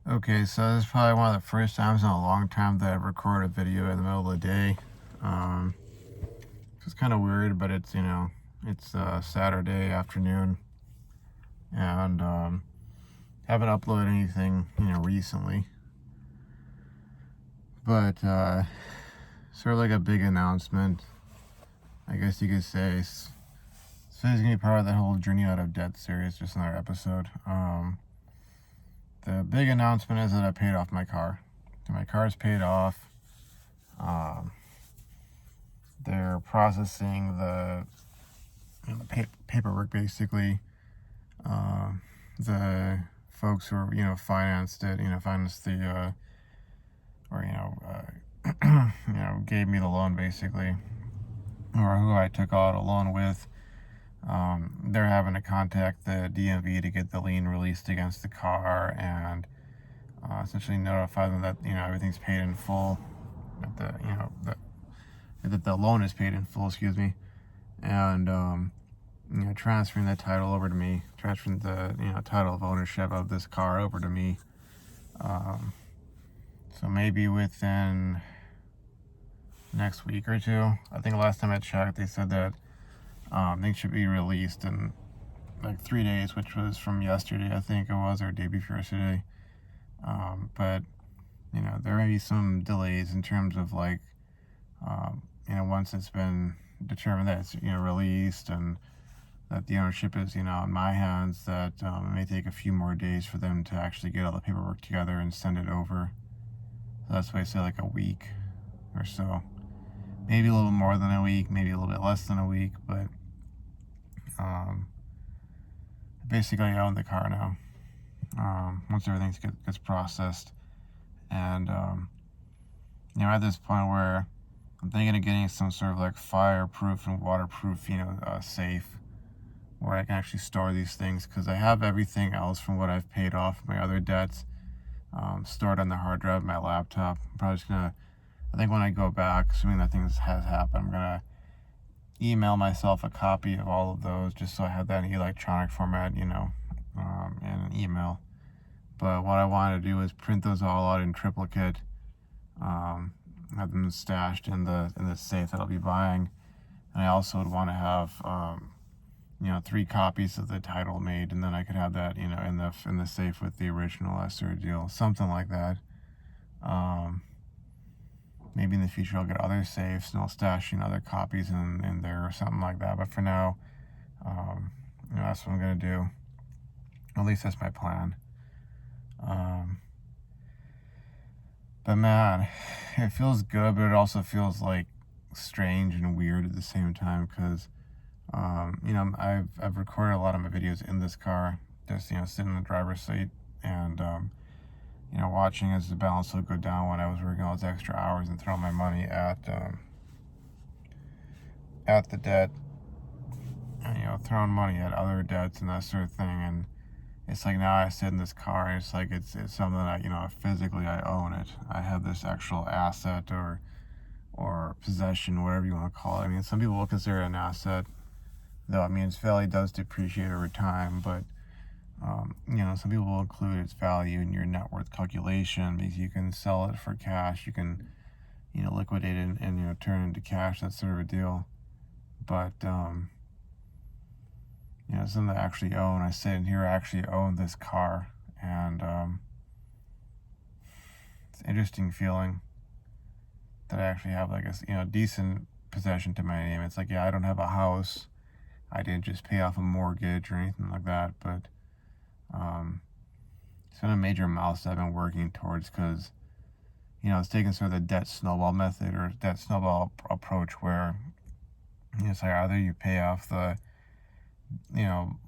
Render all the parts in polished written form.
Okay, so this is probably one of the first times in a long time that I've recorded a video in the middle of the day. Um, it's kind of weird, but it's Saturday afternoon, and haven't uploaded anything, recently. But sort of like a big announcement, I guess you could say. So it's gonna be part of that whole Journey Out of Debt series, just another episode. The big announcement is that I paid off my car. So my car's paid off. Um, they're processing the paperwork basically. The folks who financed it, financed the or gave me the loan basically, or who I took out a loan with. They're having to contact the DMV to get the lien released against the car and essentially notify them that everything's paid in full, that the loan is paid in full. Excuse me, and transferring the title over to me, transferring the title of ownership of this car over to me. So maybe within next week or two. I think last time I checked, they said that things should be released in like 3 days, which was from yesterday, I think it was, or day before yesterday. But there may be some delays in terms of like, once it's been determined that it's released and that the ownership is in my hands, that it may take a few more days for them to actually get all the paperwork together and send it over. So that's why I say like a week or so, maybe a little more than a week, maybe a little bit less than a week, but basically I own the car now. Once everything gets processed, and at this point where I'm thinking of getting some sort of like fireproof and waterproof safe where I can actually store these things, because I have everything else from what I've paid off my other debts stored on the hard drive of my laptop. I'm probably just gonna, I think when I go back, assuming that things has happened, I'm gonna email myself a copy of all of those just so I have that in electronic format, in an email. But what I want to do is print those all out in triplicate, have them stashed in the safe that I'll be buying, and I also would want to have 3 copies of the title made, and then I could have that in the safe with the original sort of deal, something like that. Maybe in the future I'll get other safes and I'll stash other copies in there or something like that. But for now, that's what I'm gonna do. At least that's my plan. But man, it feels good, but it also feels like strange and weird at the same time, because I've recorded a lot of my videos in this car, just sitting in the driver's seat and watching as the balance would go down when I was working all those extra hours and throwing my money at the debt, and throwing money at other debts and that sort of thing. And it's like now I sit in this car and it's like it's something that physically I own it. I have this actual asset or possession, whatever you want to call it. I mean, some people will consider it an asset, though I mean its value does depreciate over time, but some people will include its value in your net worth calculation, because you can sell it for cash, you can liquidate it and turn it into cash, that sort of a deal. But something I actually own. I sit in here, I actually own this car, and it's an interesting feeling that I actually have like a decent possession to my name. It's like, yeah, I don't have a house, I didn't just pay off a mortgage or anything like that, but it's been a major milestone I've been working towards, because it's taking sort of the debt snowball method or debt snowball approach, where it's like either you pay off the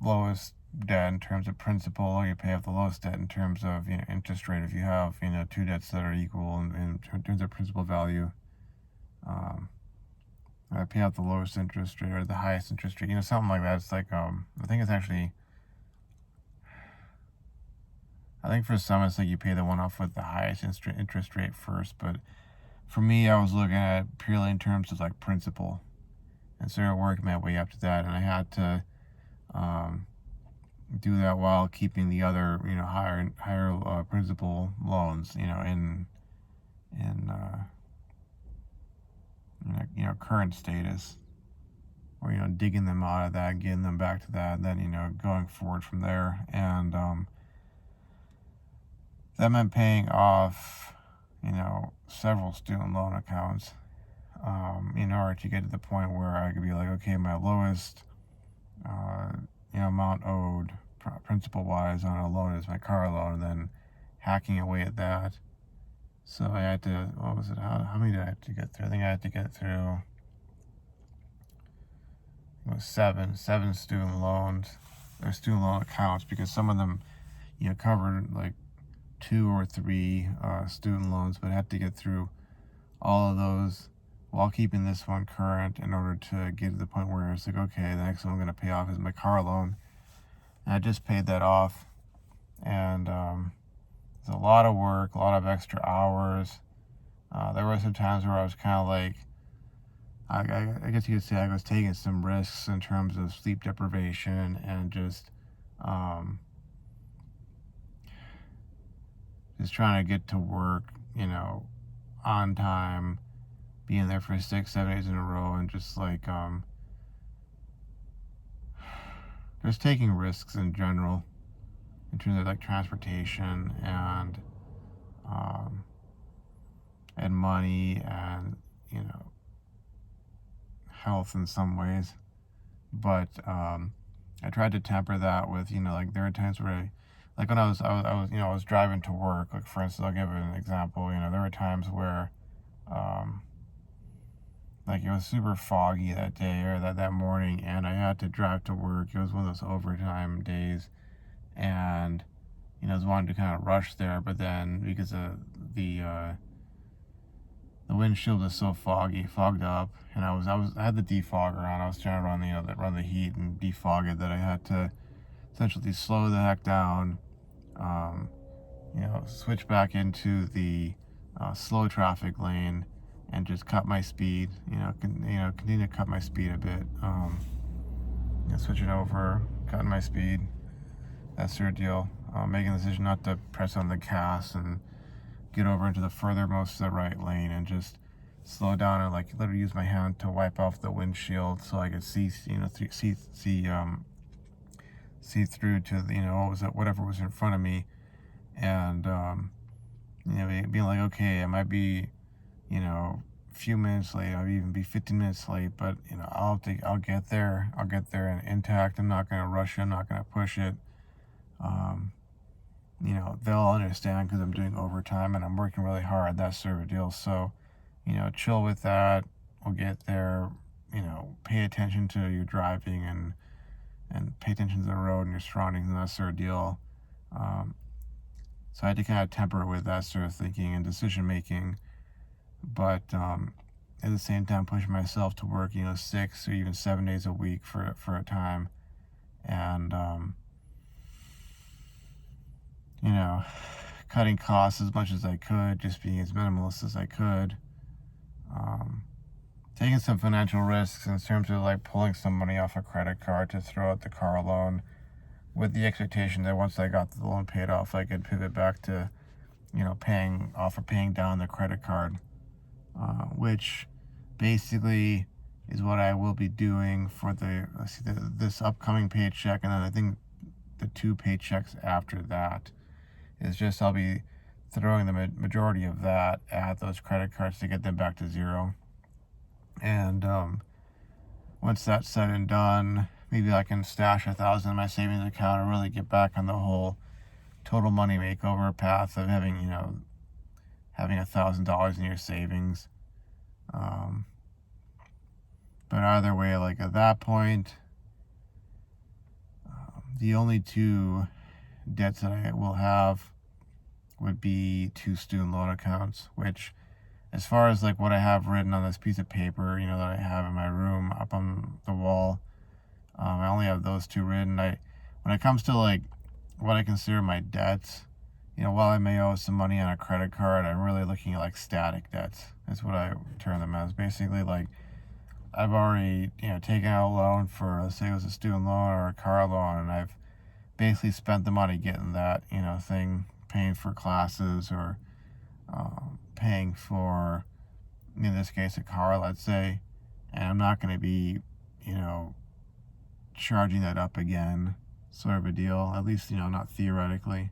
lowest debt in terms of principal, or you pay off the lowest debt in terms of interest rate. If you have 2 debts that are equal in terms of principal value, I pay out the lowest interest rate or the highest interest rate, something like that. It's like I think it's actually, I think for some it's like you pay the one off with the highest interest rate first, but for me I was looking at it purely in terms of like principal, and sort of working my way up to that. And I had to do that while keeping the other, higher principal loans, in current status, or digging them out of that, getting them back to that, and then going forward from there. And that meant paying off several student loan accounts, in order to get to the point where I could be like, okay, my lowest amount owed principal wise on a loan is my car loan, and then hacking away at that. So I had to, what was it, how many did I have to get through? I think I had to get through, it was seven student loans, or student loan accounts, because some of them covered like 2 or 3 student loans, but I had to get through all of those while keeping this one current in order to get to the point where it's like, okay, the next one I'm going to pay off is my car loan. And I just paid that off, and it's a lot of work, a lot of extra hours. There were some times where I was kind of like, I guess you could say I was taking some risks in terms of sleep deprivation, and just trying to get to work, on time, being there for 6-7 days in a row, and just like just taking risks in general in terms of like transportation and money, and health in some ways. But I tried to temper that with like there were times where like when I was driving to work. Like, for instance, I'll give an example. There were times where like it was super foggy that day, or that morning, and I had to drive to work. It was one of those overtime days, and I was wanting to kind of rush there, but then because of the windshield was so fogged up, and I had the defogger on. I was trying to run the heat and defog it, that I had to essentially slow the heck down, switch back into the slow traffic lane, and just cut my speed. Continue to cut my speed a bit. Switching over, cutting my speed, that sort of deal. Making the decision not to press on the gas and get over into the furthermost of the right lane, and just slow down and like literally use my hand to wipe off the windshield so I could see through to whatever was in front of me, and being like, okay, I might be a few minutes late, I'll even be 15 minutes late, but I'll get there and intact. I'm not going to rush it, I'm not going to push it. They'll understand because I'm doing overtime and I'm working really hard, that sort of deal. So chill with that. We'll get there. Pay attention to your driving, and pay attention to the road and your surroundings, and that sort of deal. So I had to kind of temper it with that sort of thinking and decision making, but at the same time pushing myself to work 6 or even 7 days a week for a time, and cutting costs as much as I could, just being as minimalist as I could. Taking some financial risks in terms of like pulling some money off a credit card to throw out the car loan, with the expectation that once I got the loan paid off, I could pivot back to paying down the credit card, which basically is what I will be doing for this upcoming paycheck, and then I think the 2 paychecks after that. Is just I'll be throwing the majority of that at those credit cards to get them back to zero. And once that's said and done, maybe I can stash $1,000 in my savings account and really get back on the whole total money makeover path of having $1,000 in your savings. But either way, like at that point, the only 2 debts that I will have would be 2 student loan accounts, which, as far as like what I have written on this piece of paper, that I have in my room up on the wall, I only have those 2 written. When it comes to like what I consider my debts, while I may owe some money on a credit card, I'm really looking at like static debts. Is what I term them as. Basically, like I've already taken out a loan for, let's say it was a student loan or a car loan, and I've basically spent the money getting that, thing, paying for classes or paying for, in this case, a car, let's say, and I'm not going to be, charging that up again, sort of a deal, at least, not theoretically.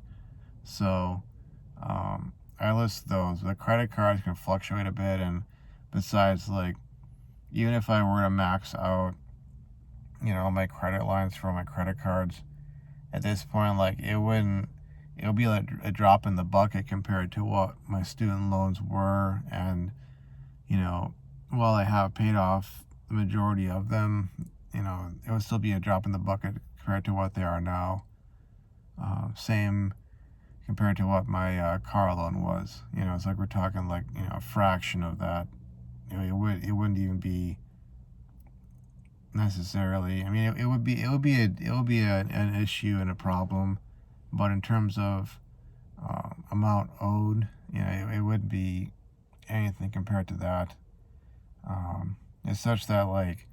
So, I list those. The credit cards can fluctuate a bit, and besides, like, even if I were to max out, my credit lines for my credit cards, at this point, like, it would be like a drop in the bucket compared to what my student loans were. And, while I have paid off the majority of them, it would still be a drop in the bucket compared to what they are now. Same compared to what my car loan was. It's like we're talking like, a fraction of that. It wouldn't even be necessarily. I mean, it would be an issue and a problem, but in terms of amount owed, it wouldn't be anything compared to that. It's such that, like,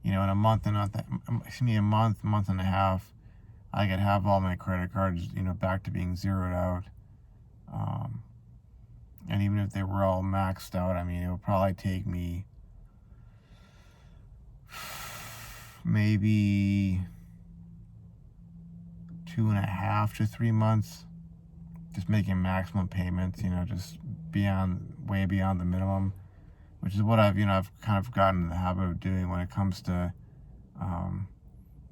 in a month and a month and a half, I could have all my credit cards, back to being zeroed out. And even if they were all maxed out, I mean, it would probably take me maybe 2.5 to 3 months just making maximum payments, just way beyond the minimum, which is what I've kind of gotten in the habit of doing when it comes to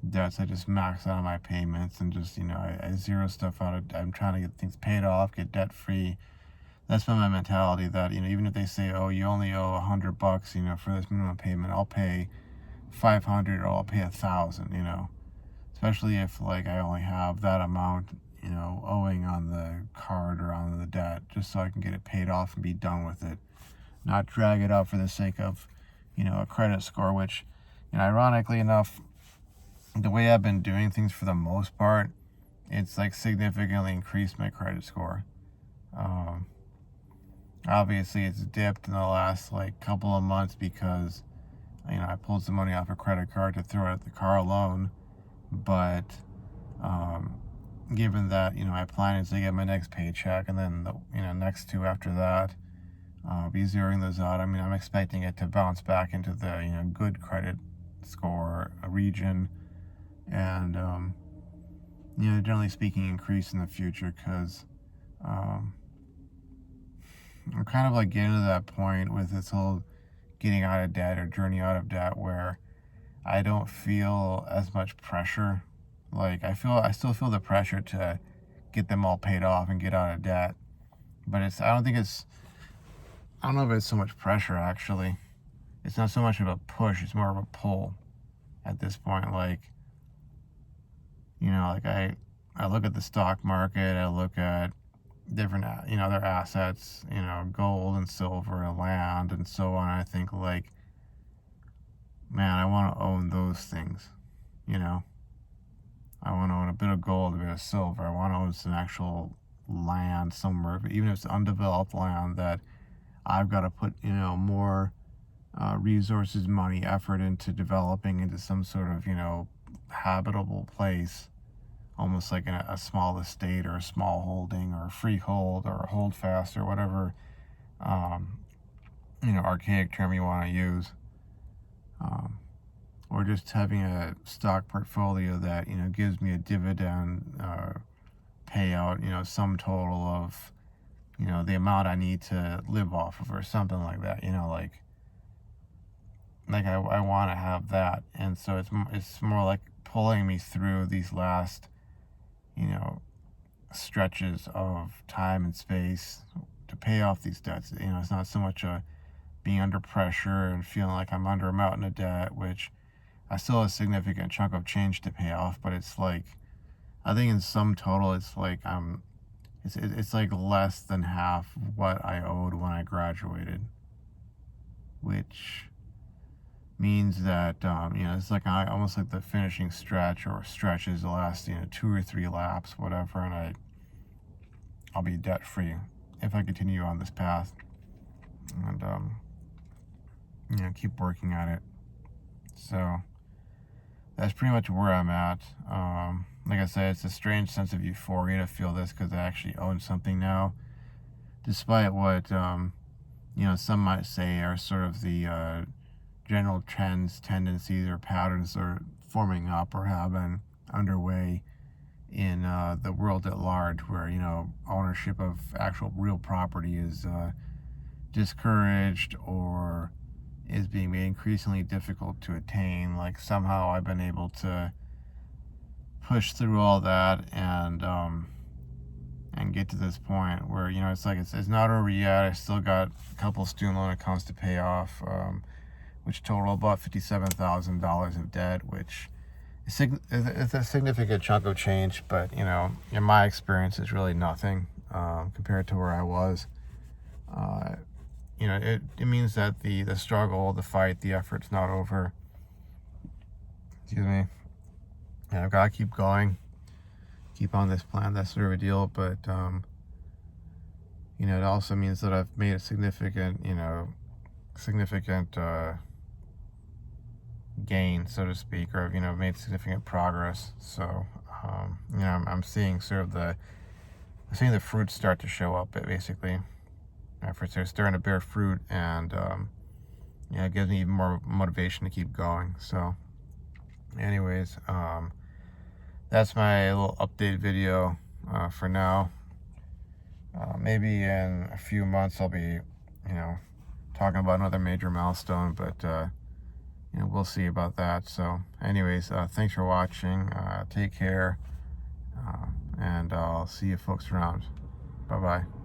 debts. I just max out my payments and just, I zero stuff out. I'm trying to get things paid off, get debt free. That's been my mentality, that, even if they say, oh, you only owe $100, for this minimum payment, I'll pay 500 or I'll pay 1,000, especially if, like, I only have that amount, owing on the card or on the debt, just so I can get it paid off and be done with it, not drag it out for the sake of, a credit score, which, ironically enough, the way I've been doing things for the most part, it's like significantly increased my credit score. Obviously it's dipped in the last like couple of months because, I pulled some money off a credit card to throw at the car loan, but given that, my plan is to get my next paycheck and then the, next two after that, be zeroing those out. I mean, I'm expecting it to bounce back into the, good credit score region, and, generally speaking, increase in the future, because I'm kind of like getting to that point with this whole getting out of debt or journey out of debt where I don't feel as much pressure. Like, I still feel the pressure to get them all paid off and get out of debt, but I don't know if it's so much pressure, actually. It's not so much of a push, it's more of a pull at this point. Like, like I look at the stock market, I look at different, other assets, gold and silver and land and so on. I think, like, man, I want to own those things, I want to own a bit of gold, a bit of silver. I want to own some actual land somewhere, even if it's undeveloped land that I've got to put, more resources, money, effort into developing into some sort of, habitable place, almost like a small estate or a small holding or a freehold or a holdfast or whatever, archaic term you want to use. Or just having a stock portfolio that, gives me a dividend payout, sum total of, the amount I need to live off of or something like that, like I want to have that. And so it's more like pulling me through these last, stretches of time and space to pay off these debts. It's not so much being under pressure and feeling like I'm under a mountain of debt, which I still have a significant chunk of change to pay off, but it's like, I think in sum total, it's like it's like less than half what I owed when I graduated, which means that, it's like almost like the finishing stretch or stretches the last, 2 or 3 laps, whatever, and I'll be debt free if I continue on this path and, keep working at it. So that's pretty much where I'm at. like I said, it's a strange sense of euphoria to feel this because I actually own something now, despite what some might say are sort of the general trends, tendencies, or patterns that are forming up or have been underway in the world at large, where ownership of actual real property is discouraged or is being made increasingly difficult to attain. Like somehow I've been able to push through all that and get to this point where it's not over yet. I still got a couple student loan accounts to pay off, which total about $57,000 of debt, which is a significant chunk of change, but in my experience, it's really nothing compared to where I was. It means that the struggle, the fight, the effort's not over. Excuse me. And I've got to keep going, keep on this plan, that sort of a deal. But it also means that I've made a significant gain, so to speak, or I've made significant progress. So I'm seeing the fruits start to show up. Basically, efforts are starting to bear fruit, and it gives me even more motivation to keep going. So, anyways, that's my little update video for now. Maybe in a few months I'll be, talking about another major milestone, but we'll see about that. So, anyways, thanks for watching. Take care, and I'll see you folks around. Bye-bye.